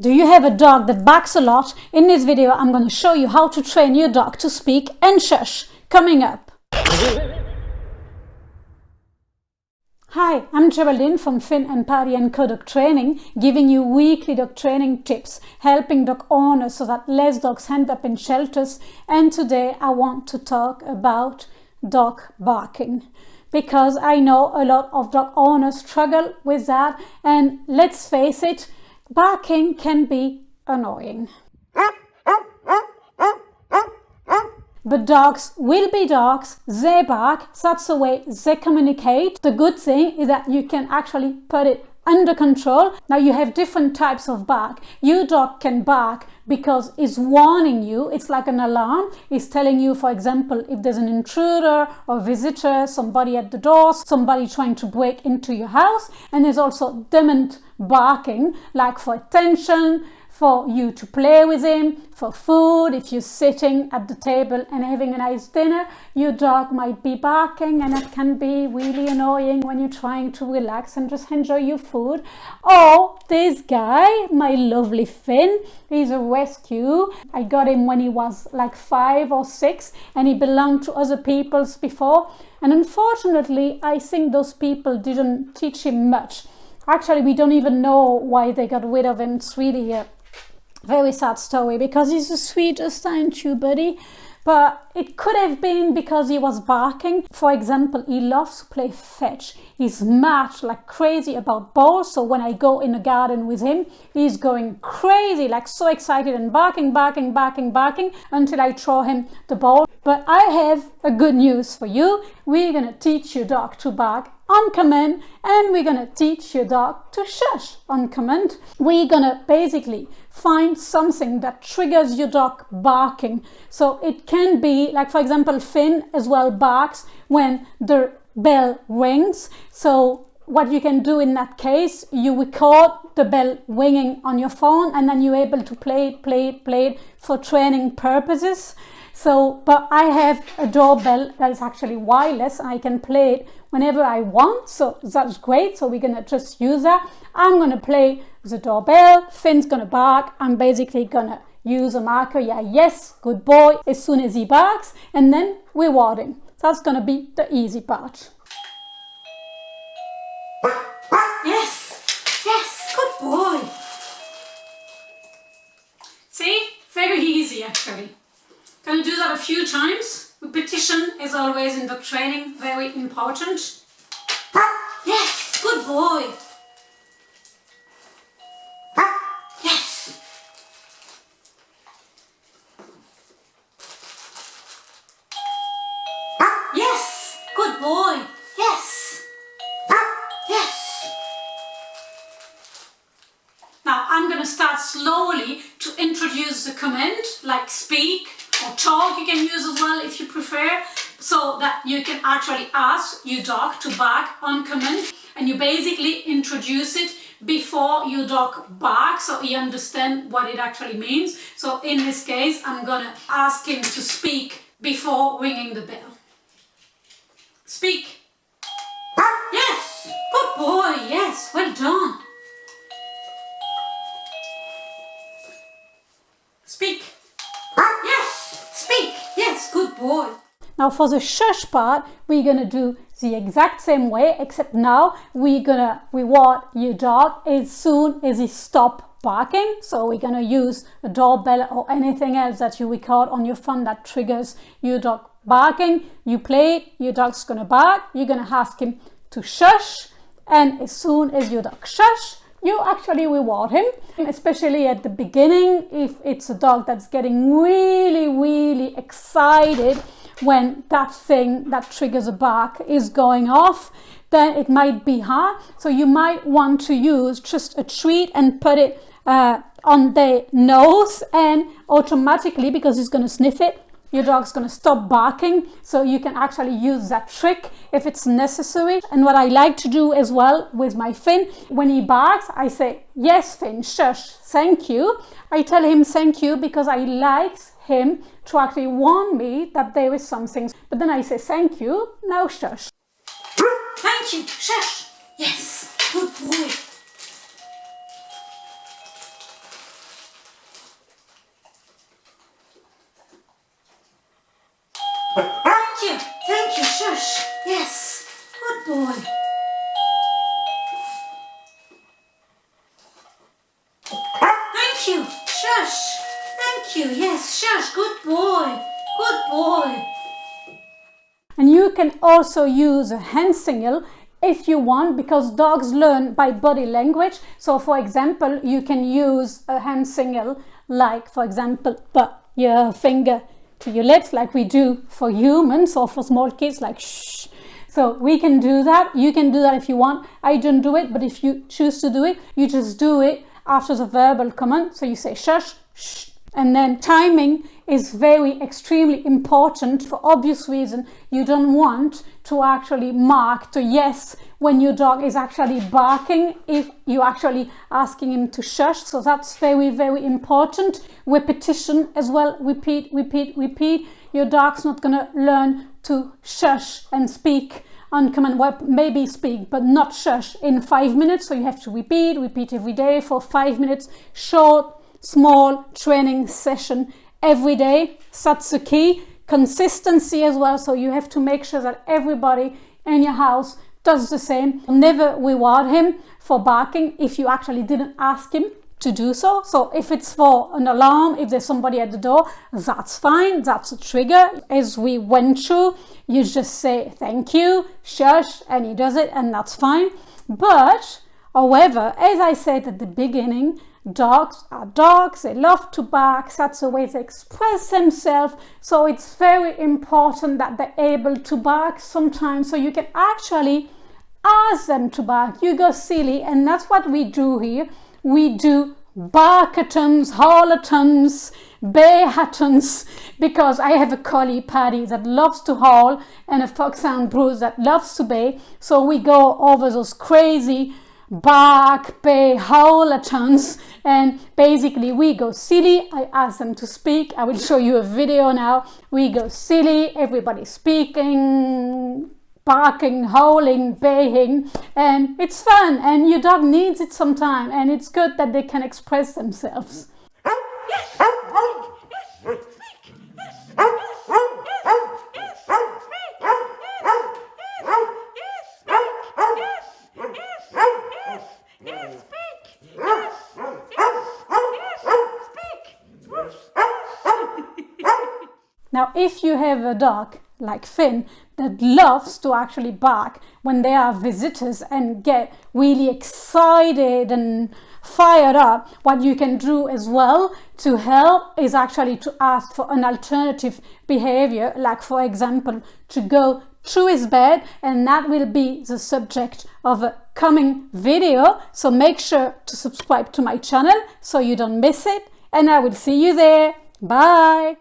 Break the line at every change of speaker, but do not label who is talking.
Do you have a dog that barks a lot? In this video, I'm going to show you how to train your dog to speak and shush. Coming up. Hi, I'm Geraldine from Finn and Paddy & Co Dog Training, giving you weekly dog training tips, helping dog owners so that less dogs end up in shelters. And today I want to talk about dog barking, because I know a lot of dog owners struggle with that, and let's face it, barking can be annoying. But dogs will be dogs, they bark, that's the way they communicate. The good thing is that you can actually put it under control. Now you have different types of bark. Your dog can bark because it's warning you, it's like an alarm. It's telling you, for example, if there's an intruder or visitor, somebody at the door, somebody trying to break into your house. And there's also demand barking, like for attention, for you to play with him, for food. If you're sitting at the table and having a nice dinner, your dog might be barking, and that can be really annoying when you're trying to relax and just enjoy your food. Or this guy, my lovely Finn, he's a rescue. I got him when he was like 5 or 6, and he belonged to other people's before. And unfortunately, I think those people didn't teach him much. Actually, we don't even know why they got rid of him. It's really a very sad story, because he's the sweetest, aren't you, buddy? But it could have been because he was barking. For example, he loves to play fetch. He's mad like crazy about balls. So when I go in the garden with him, he's going crazy, like so excited and barking until I throw him the ball. But I have a good news for you. We're going to teach your dog to bark on command, and we're going to teach your dog to shush on command. We're going to basically find something that triggers your dog barking. So it can be, like for example, Finn as well barks when the bell rings. So what you can do in that case, you record the bell ringing on your phone, and then you're able to play it for training purposes. So, but I have a doorbell that is actually wireless, and I can play it whenever I want. So that's great. So we're going to just use that. I'm going to play the doorbell. Finn's going to bark. I'm basically going to use a marker. Yeah, yes, good boy. As soon as he barks, and then reward him. That's going to be the easy part. Yes, good boy. See, very easy actually. Going to do that a few times. Repetition is always in dog training very important. Yes, good boy. Yes. Yes, good boy. Yes. Yes. Now I'm going to start slowly to introduce the command, like speak or talk. You can use as well if you prefer, so that you can actually ask your dog to bark on command, and you basically introduce it before your dog barks, so he understands what it actually means. So in this case, I'm gonna ask him to speak before ringing the bell. Speak. Yes, good boy. Yes, well done. Speak. Yes, speak. Yes, good boy. Now for the shush part, we're going to do the exact same way, except now we're going to reward your dog as soon as he stops barking. So we're going to use a doorbell or anything else that you record on your phone that triggers your dog barking. You play it, your dog's going to bark, you're going to ask him to shush, and as soon as your dog shush, you actually reward him, especially at the beginning. If it's a dog that's getting really excited when that thing that triggers a bark is going off, then it might be hard. So you might want to use just a treat and put it on the nose, and automatically, because he's going to sniff it, your dog's going to stop barking. So you can actually use that trick if it's necessary. And what I like to do as well with my Finn, when he barks, I say, yes, Finn, shush, thank you. I tell him thank you because I like him to actually warn me that there is something. But then I say, thank you, now shush. Thank you, shush. Yes, good boy. Thank you. Shush. Thank you. Yes, shush. Good boy. Good boy. And you can also use a hand signal if you want, because dogs learn by body language. So for example, you can use a hand signal like, for example, put your finger to your lips like we do for humans, or for small kids like shh. So we can do that. You can do that if you want. I don't do it, but if you choose to do it, you just do it after the verbal command. So you say shush, shh. And then timing is extremely important for obvious reason. You don't want to actually mark to yes when your dog is actually barking if you're actually asking him to shush. So that's very important. Repetition as well. Repeat. Your dog's not going to learn to shush and speak on command. Well, maybe speak, but not shush in 5 minutes. So you have to repeat every day for 5 minutes. Short, small training session every day. That's the key. Consistency as well. So you have to make sure that everybody in your house does the same. Never reward him for barking if you actually didn't ask him to do so. So if it's for an alarm, if there's somebody at the door, that's fine. That's a trigger. As we went through, you just say thank you, shush, and he does it, and that's fine. But however, as I said at the beginning, dogs are dogs. They love to bark. That's the way they express themselves. So it's very important that they're able to bark sometimes. So you can actually ask them to bark. You go silly, and that's what we do here. We do barkatons, howlatons, bayhatons, because I have a collie, Paddy, that loves to howl, and a foxhound, Bruce, that loves to bay. So we go over those crazy bark, bay, howlatons, and basically we go silly. I ask them to speak. I will show you a video now. We go silly, everybody speaking, barking, howling, baying, and it's fun, and your dog needs it sometime, and it's good that they can express themselves. Now, if you have a dog like Finn that loves to actually bark when there are visitors and get really excited and fired up, what you can do as well to help is actually to ask for an alternative behavior, like for example to go through his bed, and that will be the subject of a coming video. So make sure to subscribe to my channel so you don't miss it, and I will see you there. Bye.